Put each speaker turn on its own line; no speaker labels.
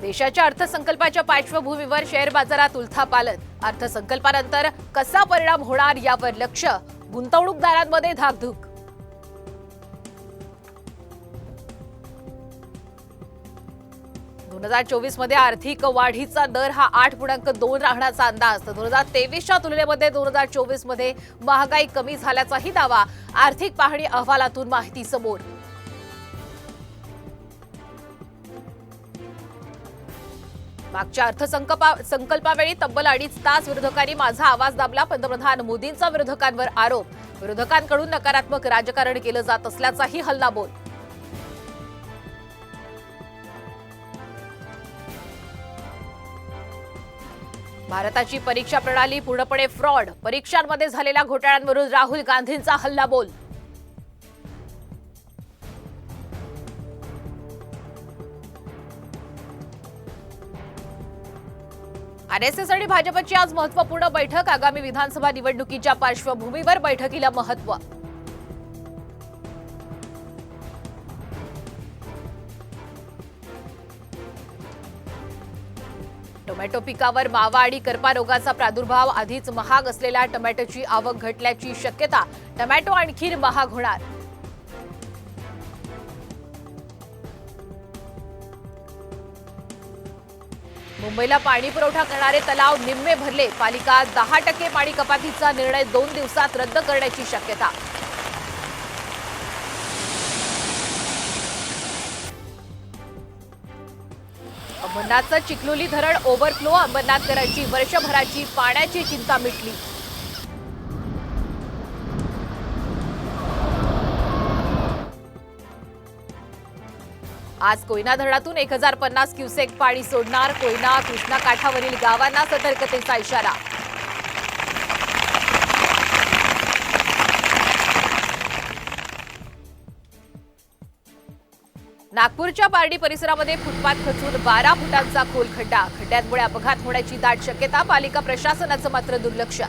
देशाच्या अर्थसंकल्पाच्या पार्श्वभूमीवर शेअर बाजारात उलथापालट, अर्थसंकल्पानंतर कसा परिणाम होणार यावर लक्ष, गुंतवणूकदारांमध्ये धाकधूक। दोन 2024 मध्ये आर्थिक वाढीचा दर हा 8.2 राहण्याचा अंदाज, तर 2023च्या तुलनेमध्ये 2024 मध्ये महागाई कमी झाल्याचाही दावा आर्थिक पाहणी अहवालातून माहिती समोर। मागच्या अर्थसंकल्पावेळी तब्बल 2.5 तास विरोधकांनी माझा आवाज दाबला। पंतप्रधान मोदींचा विरोधकांवर आरोप, विरोधकांकडून नकारात्मक राजकारण केलं जात असल्याचाही हल्लाबोल। भारताची परीक्षा प्रणाली पूर्णपणे फ्रॉड, परीक्षांमध्ये झालेल्या घोटाळ्यांवरून राहुल गांधींचा हल्लाबोल। आरएसएस आणि भाजपची आज महत्त्वपूर्ण बैठक, आगामी विधानसभा निवडणुकीच्या पार्श्वभूमीवर बैठकीला महत्त्व। टोमॅटो पिकावर मावा आणि करपा रोगाचा प्रादुर्भाव, आधीच महाग असलेल्या टोमॅटोची आवक घटल्याची शक्यता, टोमॅटो आणखी महाग होणार। मुंबईला पाणी पुरवठा करणारे तलाव निम्मे भरले, पालिका 10% पाणी कपातीचा निर्णय 2 दिवसात रद्द करण्याची शक्यता। अंबरनाथचं चिखलोली धरण ओव्हरफ्लो, अंबरनाथकरांची वर्षभराची पाण्याची चिंता मिटली। आज कोयना धरणातून 1050 क्युसेक पाणी सोडणार, कोयना कृष्णा काठावरील गावांना सतर्कतेचा इशारा। नागपूरच्या पारडी परिसरामध्ये फुटपाथ खचून 12 फुटांचा खोल खड्डा, खड्ड्यांमुळे अपघात होण्याची दाट शक्यता, पालिका प्रशासनाचं मात्र दुर्लक्ष।